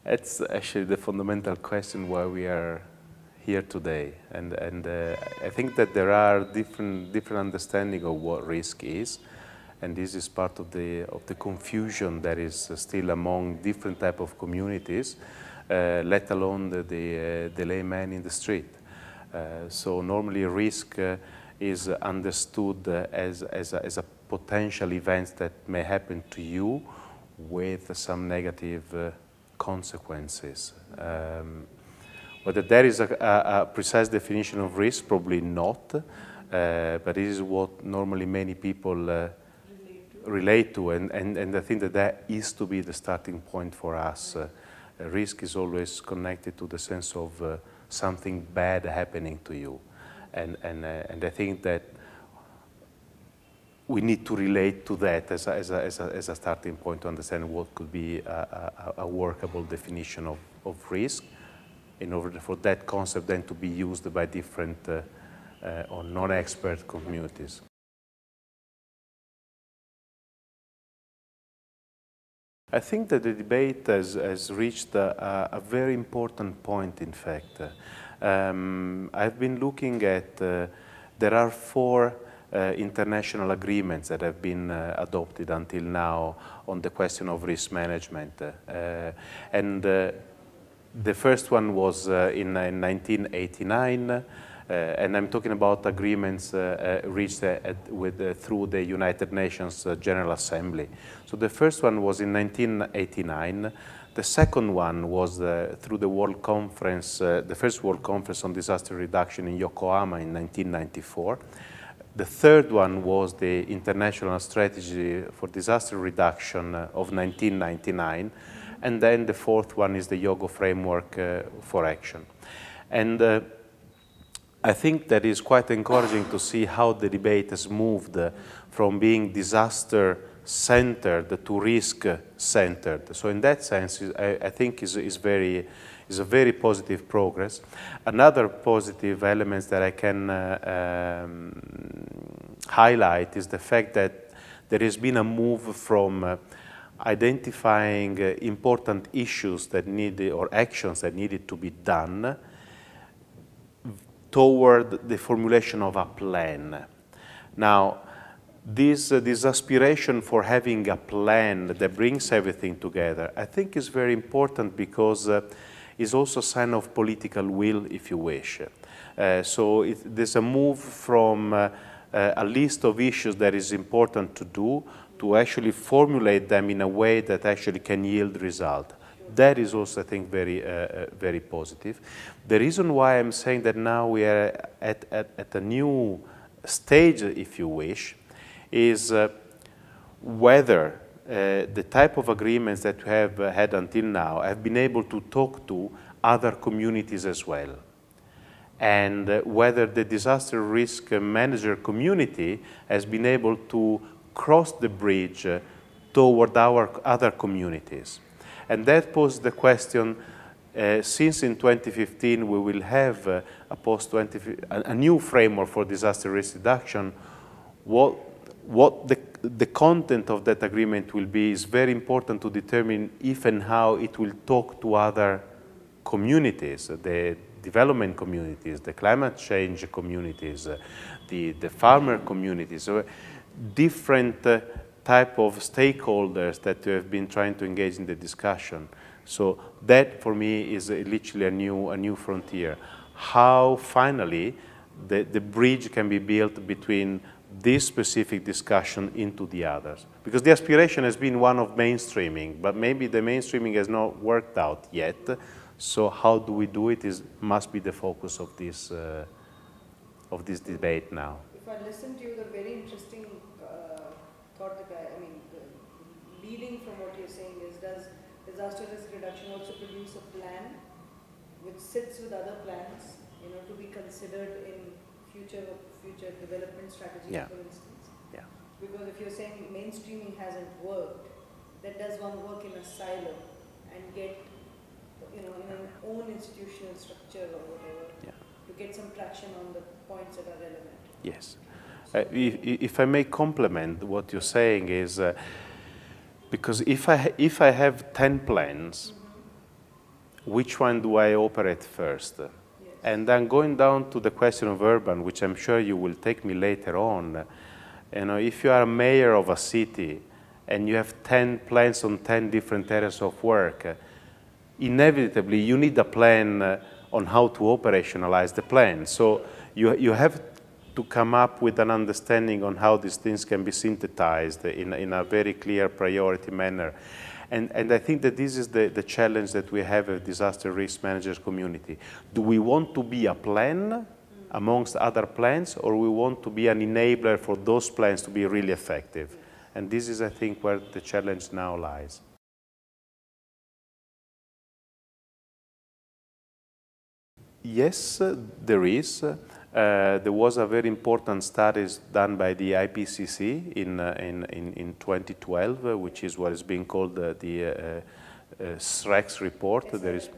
It's actually the fundamental question why we are here today, and I think that there are different understanding of what risk is, and this is part of the confusion that is still among different type of communities, let alone the layman in the street. So normally risk is understood as a potential event that may happen to you with some negative consequences. Whether there is a precise definition of risk, probably not, but this is what normally many people relate to, and I think that is to be the starting point for us. Risk is always connected to the sense of something bad happening to you, and I think that we need to relate to that as a starting point to understand what could be a workable definition of risk, in order for that concept then to be used by different or non-expert communities. I think that the debate has reached a very important point, in fact. I've been looking at, there are 4 international agreements that have been adopted until now on the question of risk management. The first one was in 1989, and I'm talking about agreements reached through the United Nations General Assembly. So the first one was in 1989. The second one was through the World Conference, the first World Conference on Disaster Reduction in Yokohama in 1994. The third one was the International Strategy for Disaster Reduction of 1999. And then the fourth one is the Yogo Framework for Action. And I think that is quite encouraging to see how the debate has moved from being disaster-centered to risk-centered. So in that sense, I think is a very positive progress. Another positive element that I can highlight is the fact that there has been a move from identifying important issues that needed, or actions that needed to be done, toward the formulation of a plan. Now, this aspiration for having a plan that brings everything together, I think is very important, because it's also a sign of political will, if you wish. So there's a move from a list of issues that is important to do, to actually formulate them in a way that actually can yield result. That is also, I think, very positive. The reason why I'm saying that now we are at a new stage, if you wish, is whether the type of agreements that we have had until now have been able to talk to other communities as well, and whether the disaster risk manager community has been able to cross the bridge toward our other communities. And that poses the question, since in 2015 we will have a new framework for disaster risk reduction, what the content of that agreement will be is very important to determine if and how it will talk to other communities, the development communities, the climate change communities, the farmer communities. So different type of stakeholders that have been trying to engage in the discussion. So that, for me, is literally a new frontier. How finally the bridge can be built between this specific discussion into the others. Because the aspiration has been one of mainstreaming, but maybe the mainstreaming has not worked out yet. So how do we do it must be the focus of this debate now. If I listen to you, the very interesting thought that leading from what you're saying is, does disaster risk reduction also produce a plan which sits with other plans, to be considered in future development strategies, for instance? Yeah. Because if you're saying mainstreaming hasn't worked, then does one work in a silo and get, in an own institutional structure or whatever, to get some traction on the points that are relevant? Yes. If I may complement what you're saying is, because if I have 10 plans, which one do I operate first? Yes. And then going down to the question of urban, which I'm sure you will take me later on, you know, if you are a mayor of a city and you have 10 plans on 10 different areas of work, inevitably you need a plan on how to operationalize the plan. So you have to come up with an understanding on how these things can be synthesized in a very clear priority manner. And I think that this is the challenge that we have as disaster risk managers community. Do we want to be a plan amongst other plans, or we want to be an enabler for those plans to be really effective? And this is, I think, where the challenge now lies. Yes, there is. There was a very important study done by the IPCC in 2012, which is what is being called the SREX report. There is,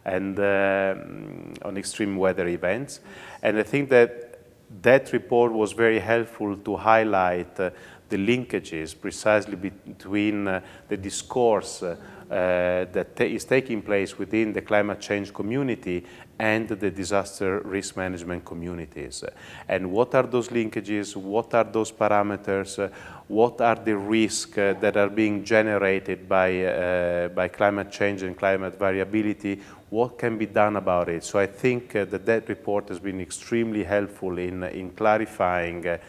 and on extreme weather events. And I think that that report was very helpful to highlight the linkages precisely between the discourse that is taking place within the climate change community and the disaster risk management communities. And what are those linkages? What are those parameters? What are the risks that are being generated by climate change and climate variability? What can be done about it? So I think that report has been extremely helpful in clarifying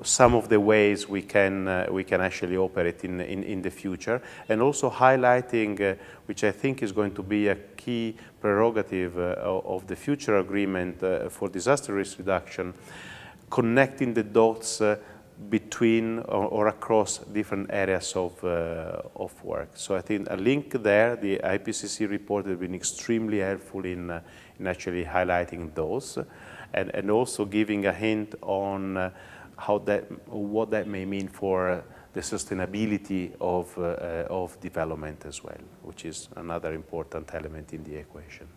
some of the ways we can actually operate in the future, and also highlighting, which I think is going to be a key prerogative of the future agreement for disaster risk reduction, connecting the dots between or across different areas of work. So I think a link there, the IPCC report has been extremely helpful in actually highlighting those, and also giving a hint on what that may mean for the sustainability of development as well, which is another important element in the equation.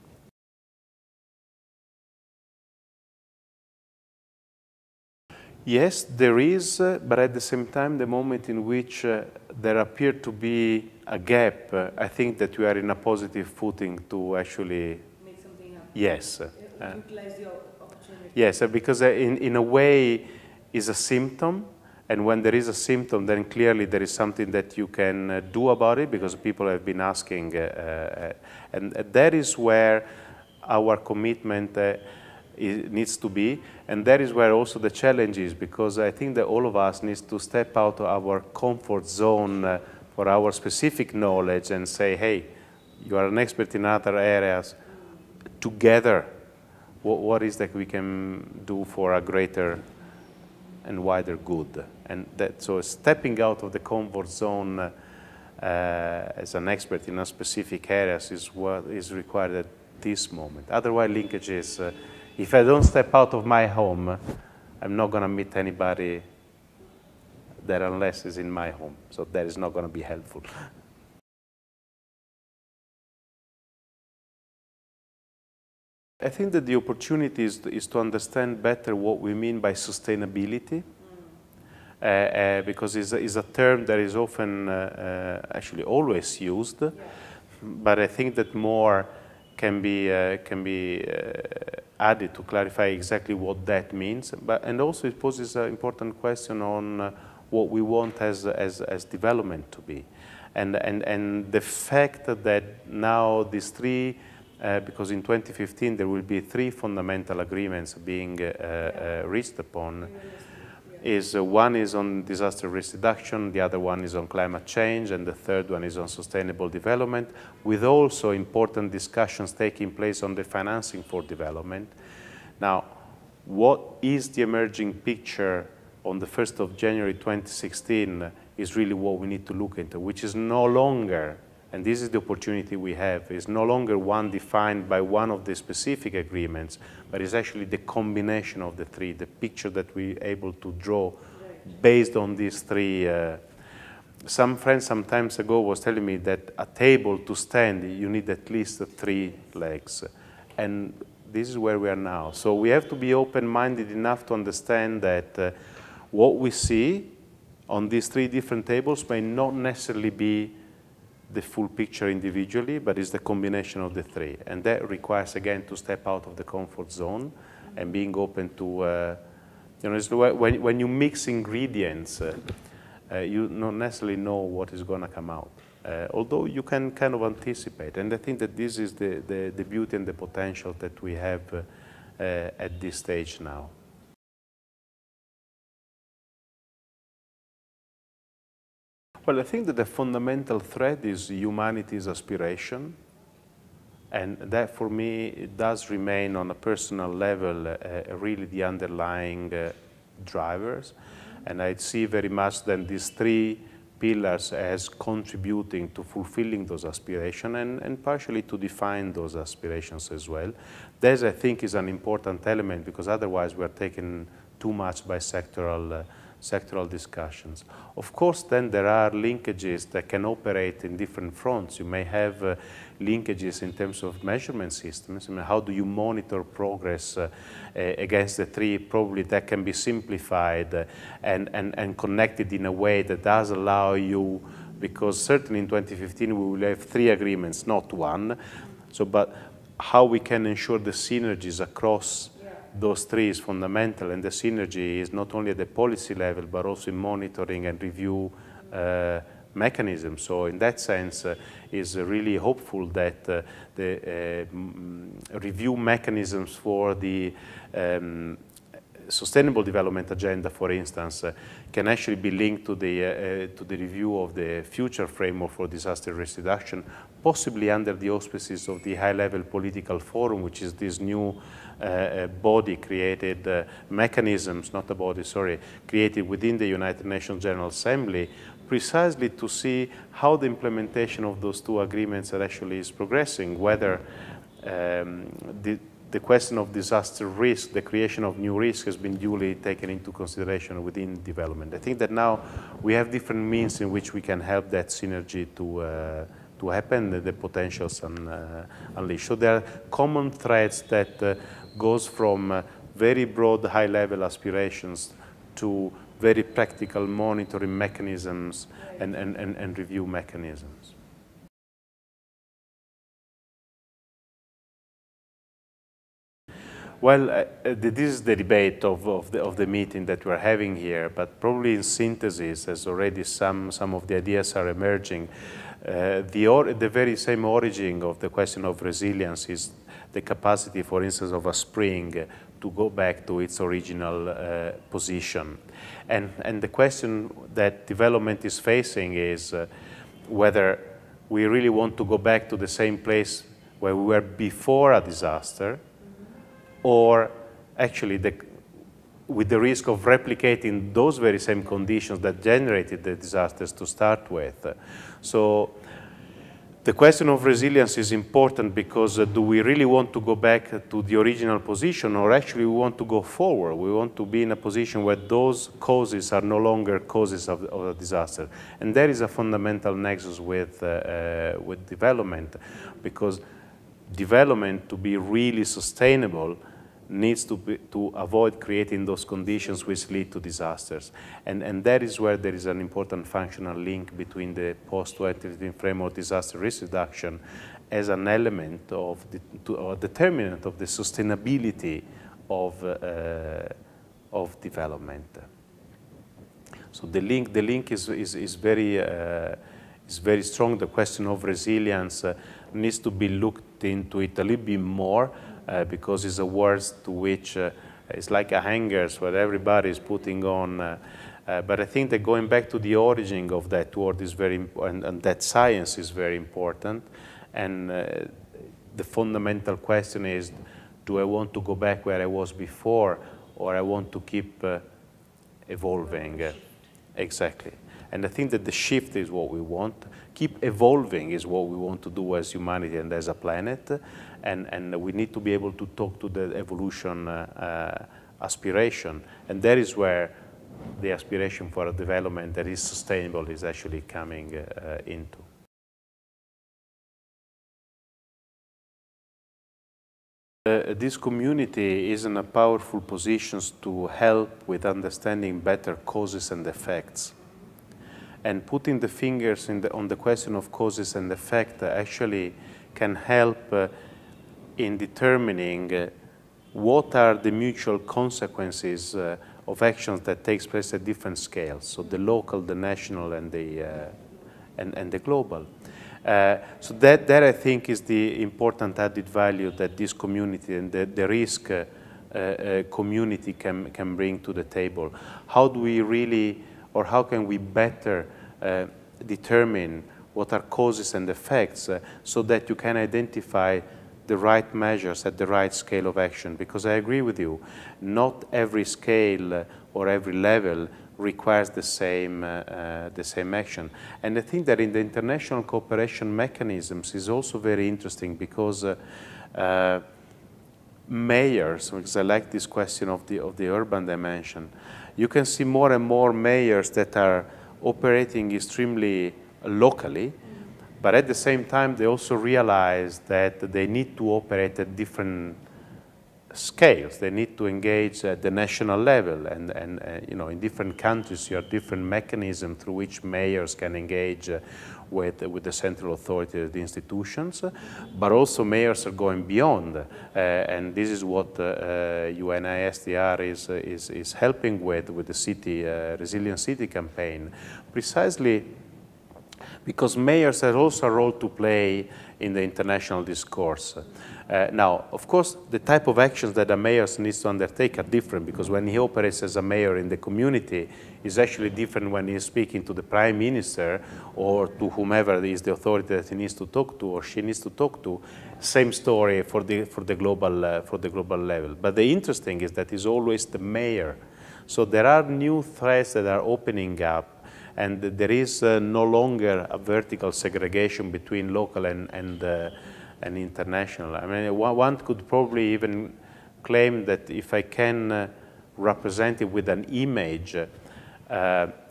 Yes, there is, but at the same time, the moment in which there appear to be a gap, I think that we are in a positive footing to actually make something happen. Yes, utilize the opportunity. Yes, because in a way, is a symptom, and when there is a symptom, then clearly there is something that you can do about it, because people have been asking, and that is where our commitment needs to be, and that is where also the challenge is, because I think that all of us need to step out of our comfort zone for our specific knowledge and say, hey, you are an expert in other areas, together, what is that we can do for a greater and wider good. And that, so stepping out of the comfort zone as an expert in a specific areas is what is required at this moment. Otherwise, linkages, if I don't step out of my home, I'm not going to meet anybody there unless it's in my home. So that is not going to be helpful. I think that the opportunity is to understand better what we mean by sustainability, because it's a term that is often, actually always used, but I think that more can be added to clarify exactly what that means. And also it poses an important question on what we want as development to be, and the fact that now these three. Because in 2015 there will be 3 fundamental agreements being reached upon. One is on disaster risk reduction, the other one is on climate change, and the third one is on sustainable development, with also important discussions taking place on the financing for development. Now, what is the emerging picture on the 1st of January 2016 is really what we need to look into, which is no longer, and this is the opportunity we have, is no longer one defined by one of the specific agreements, but is actually the combination of the 3, the picture that we're able to draw based on these 3. Some friends some time ago was telling me that a table to stand, you need at least 3 legs. And this is where we are now. So we have to be open-minded enough to understand that what we see on these 3 different tables may not necessarily be the full picture individually, but it's the combination of the three. And that requires, again, to step out of the comfort zone and being open to, you know, it's when you mix ingredients, you don't necessarily know what is going to come out. Although you can kind of anticipate. And I think that this is the beauty and the potential that we have at this stage now. Well, I think that the fundamental thread is humanity's aspiration, and that for me it does remain on a personal level really the underlying drivers. And I see very much then these three pillars as contributing to fulfilling those aspirations and partially to define those aspirations as well. That, I think, is an important element, because otherwise we're taken too much by sectoral discussions. Of course, then there are linkages that can operate in different fronts. You may have linkages in terms of measurement systems. I mean, how do you monitor progress against the three? Probably that can be simplified and connected in a way that does allow you, because certainly in 2015 we will have 3 agreements, not 1. So, but how we can ensure the synergies across those 3 is fundamental, and the synergy is not only at the policy level, but also in monitoring and review mechanisms. So in that sense, is really hopeful that the review mechanisms for the Sustainable Development Agenda, for instance, can actually be linked to the review of the future framework for disaster risk reduction, possibly under the auspices of the high-level political forum, which is this new body created, mechanisms, not a body, sorry, created within the United Nations General Assembly, precisely to see how the implementation of those 2 agreements actually is progressing, whether the question of disaster risk, the creation of new risk, has been duly taken into consideration within development. I think that now we have different means in which we can help that synergy to happen, the potentials unleashed. So there are common threads that goes from very broad high-level aspirations to very practical monitoring mechanisms and review mechanisms. Well, this is the debate of the meeting that we're having here, but probably in synthesis, as already some of the ideas are emerging, the very same origin of the question of resilience is the capacity, for instance, of a spring to go back to its original position. And the question that development is facing is whether we really want to go back to the same place where we were before a disaster, or actually with the risk of replicating those very same conditions that generated the disasters to start with. So the question of resilience is important, because do we really want to go back to the original position, or actually we want to go forward? We want to be in a position where those causes are no longer causes of a disaster. And there is a fundamental nexus with development, because development, to be really sustainable, needs to avoid creating those conditions which lead to disasters. And that is where there is an important functional link between the post-2015 framework disaster risk reduction as an element of a determinant of the sustainability of development. So the link is very strong. The question of resilience needs to be looked into it a little bit more, because it's a word to which it's like a hangers where everybody is putting on. But I think that going back to the origin of that word is very important, and that science is very important. And the fundamental question is, do I want to go back where I was before, or I want to keep evolving? Exactly. And I think that the shift is what we want. Keep evolving is what we want to do as humanity and as a planet. And we need to be able to talk to the evolution aspiration. And that is where the aspiration for a development that is sustainable is actually coming into. This community is in a powerful position to help with understanding better causes and effects. And putting the fingers on the question of causes and effect actually can help in determining what are the mutual consequences of actions that takes place at different scales, so the local, the national, and the global. So that I think is the important added value that this community and the risk community can bring to the table. How do we really, or how can we better determine what are causes and effects so that you can identify the right measures at the right scale of action? Because I agree with you, not every scale or every level requires the same action. And I think that in the international cooperation mechanisms is also very interesting because mayors, because I like this question of the urban dimension, you can see more and more mayors that are operating extremely locally, but at the same time they also realize that they need to operate at different scales. They need to engage at the national level, and you know, in different countries you have different mechanisms through which mayors can engage with the central authority, the institutions, but also mayors are going beyond, and this is what UNISDR is helping with the city resilient city campaign, precisely because mayors have also a role to play in the international discourse. Now, of course, the type of actions that a mayor needs to undertake are different, because when he operates as a mayor in the community, is actually different when he's speaking to the prime minister or to whomever is the authority that he needs to talk to or she needs to talk to. Same story for the global level. But the interesting is that it's always the mayor. So there are new threats that are opening up, and there is no longer a vertical segregation between local and international. I mean, one could probably even claim that if I can represent it with an image,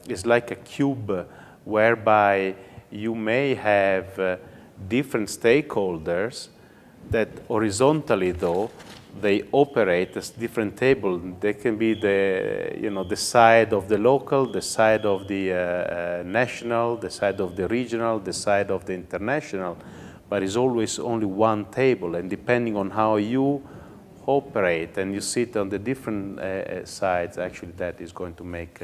it's like a cube whereby you may have different stakeholders that horizontally, though, they operate as different tables. They can be the side of the local, the side of the national, the side of the regional, the side of the international, but it's always only one table, and depending on how you operate and you sit on the different sides, actually that is going to make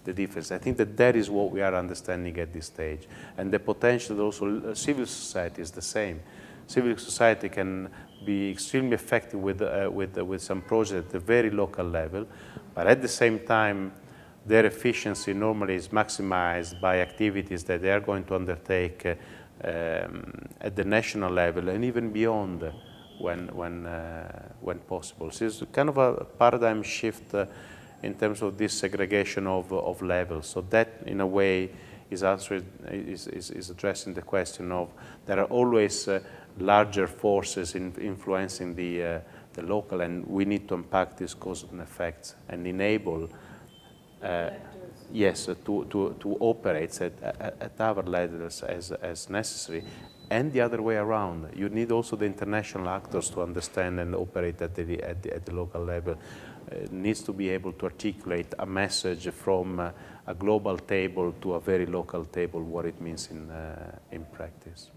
the difference. I think that is what we are understanding at this stage, and the potential also civil society is the same. Civil society can be extremely effective with some projects at the very local level, but at the same time, their efficiency normally is maximized by activities that they are going to undertake at the national level and even beyond when possible. So it's kind of a paradigm shift in terms of this segregation of levels. So that, in a way, is addressing the question of there are always larger forces influencing the local, and we need to unpack these causes and effects and enable yes, to operate at our levels as necessary, and the other way around. You need also the international actors to understand and operate at the local level. It needs to be able to articulate a message from a global table to a very local table, what it means in practice.